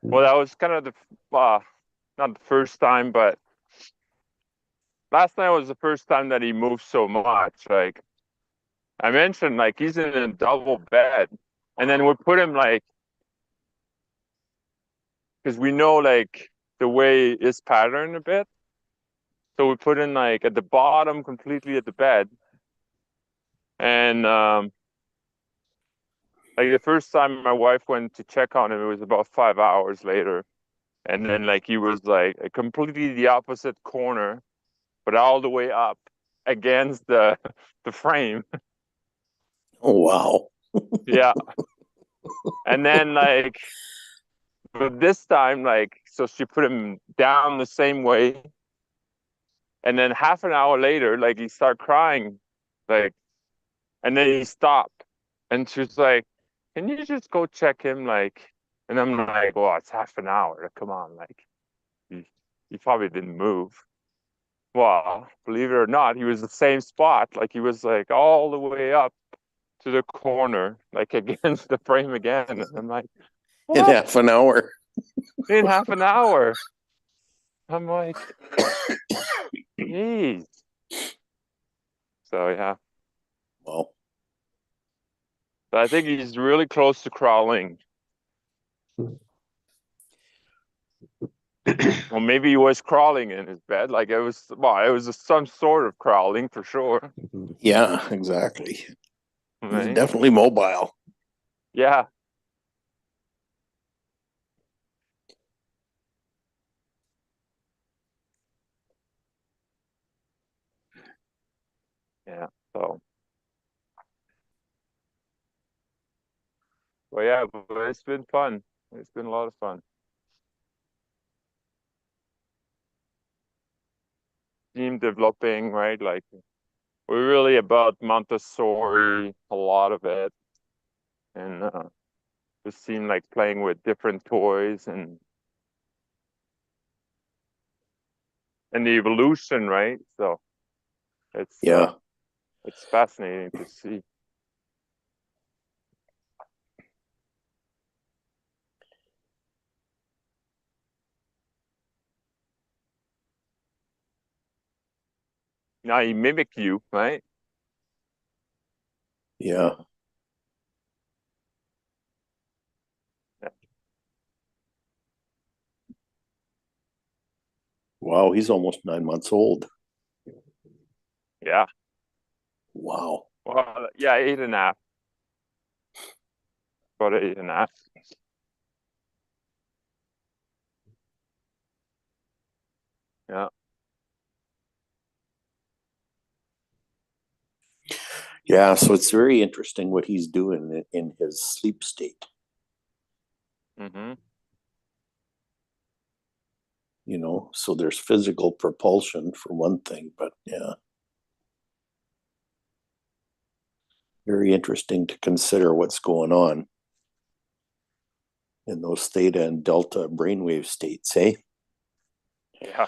well, that was kind of the not the first time, but last night was the first time that he moved so much. Like I mentioned, like he's in a double bed, and then we put him like, because we know like the way is patterned a bit, so we put him like at the bottom, completely at the bed, and like the first time my wife went to check on him, it was about 5 hours later, and then like he was like completely the opposite corner, but all the way up against the frame. Oh, wow. Yeah. And then like, but this time, like, so she put him down the same way. And then half an hour later, like he started crying, like, and then he stopped. And she was like, "Can you just go check him?" Like, and I'm like, "Well, it's half an hour. Come on, like, he probably didn't move." Well, believe it or not, he was the same spot. Like he was like all the way up to the corner, like against the frame again. And I'm like, In "What? half an hour. In half an hour?" I'm like, "Jeez." So yeah, Wow. but I think he's really close to crawling. Well, maybe he was crawling in his bed. Like it was, well, it was some sort of crawling for sure. Yeah, exactly. He's Right? definitely mobile. Yeah. Yeah. So, well, yeah, but it's been fun. It's been a lot of fun. Team developing, right? Like we're really about Montessori, a lot of it, and just seem like playing with different toys and the evolution, right? So it's Yeah. it's fascinating to see. Now he mimic you, right? Yeah. Wow. He's almost 9 months old. Yeah. Wow. Well, yeah, 8.5. About 8.5. Yeah. Yeah. So it's very interesting what he's doing in his sleep state. Mm-hmm. So there's physical propulsion for one thing, but yeah, very interesting to consider what's going on in those theta and delta brainwave states, eh? Yeah.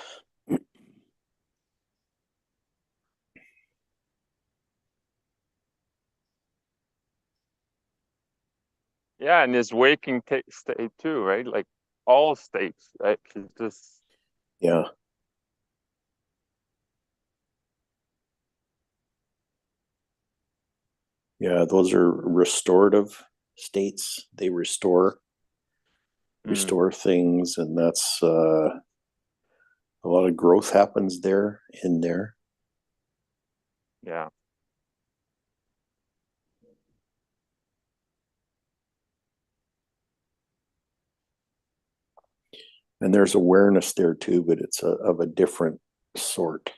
Yeah, and his waking state too, right? Like all states, right? It's just Yeah. Yeah, those are restorative states. They restore things, and that's a lot of growth happens there in there. yeah. And there's awareness there too, but it's of a different sort.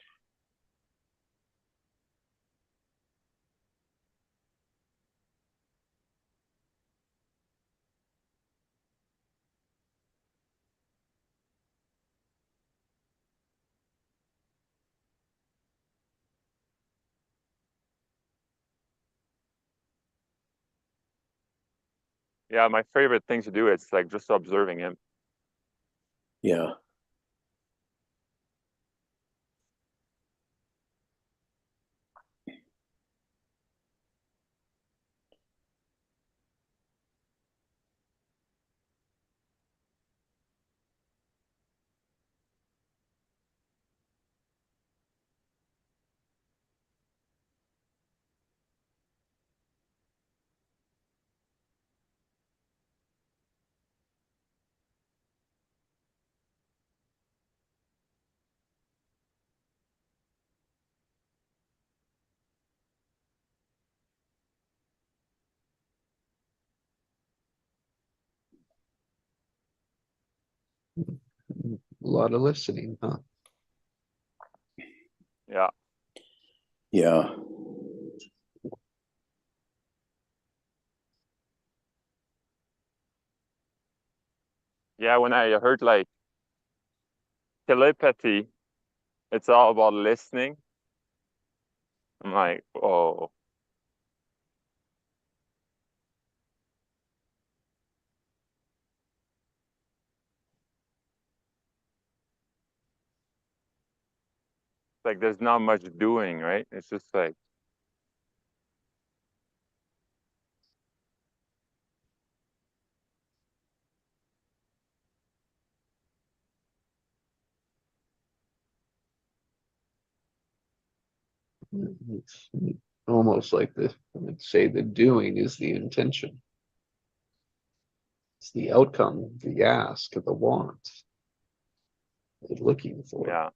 Yeah, my favorite thing to do is like just observing him. Yeah. A lot of listening, huh? Yeah. Yeah. Yeah, when I heard like telepathy, it's all about listening. I'm like, oh, like there's not much doing, right? It's just like, It's almost like I'd say the doing is the intention. It's the outcome, the ask, the want, the looking for. yeah.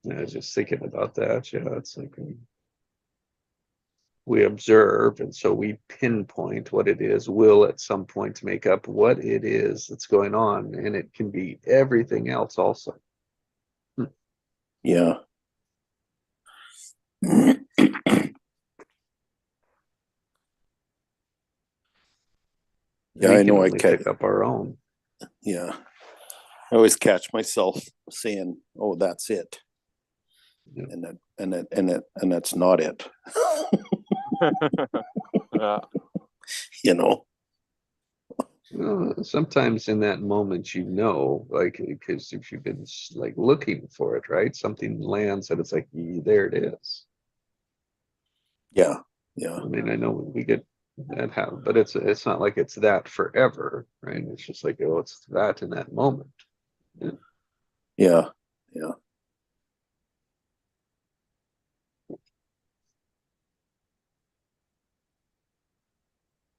And I was just thinking about that. Yeah, it's like we observe, and so we pinpoint what it is. Will at some point make up what it is that's going on, and it can be everything else also. Yeah. Yeah, We I can know only pick up our own. yeah. I always catch myself saying, "Oh, that's it," Yeah. and that's not it. Yeah. You know. Sometimes in that moment, like, because if you've been like looking for it, right? Something lands and it's like, there it is. Yeah. Yeah. I mean, I know we get that happen, but it's not like it's that forever, right? It's just like, oh, it's that in that moment. Yeah. Yeah. Yeah.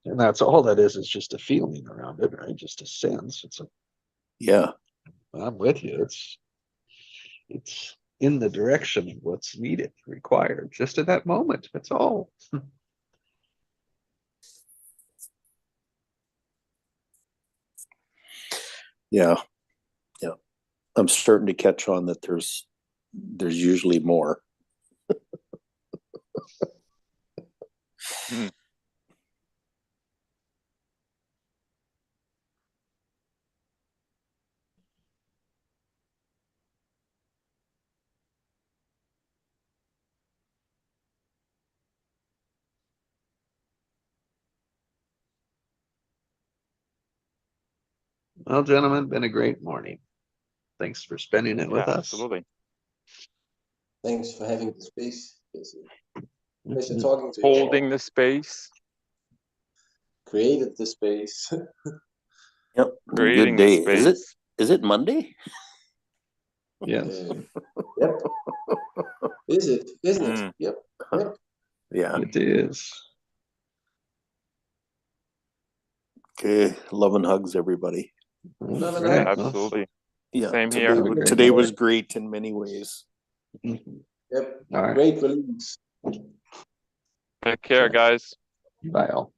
And that's all that is just a feeling around it, right? Just a sense. Yeah. I'm with you. It's in the direction of what's needed, required, just at that moment. That's all. Yeah. Yeah. I'm starting to catch on that there's usually more. Hmm. Well, gentlemen, been a great morning. Thanks for spending it with Yeah, us. absolutely. Thanks for having the space. It's a pleasure Mhm. talking to you all. Holding the space, Created the space. Yep. creating Good day. the space. Is it Monday? Yes, Yep. Is it? Isn't it? Mm. Yep. Yep. Yeah. it is. Okay. Love and hugs, everybody. Love and Right. hugs. Absolutely. Yeah. Same today, here. Have a great today night. was great in many ways. Mhm. Yep. All right. Great release. Take care, guys. Bye all.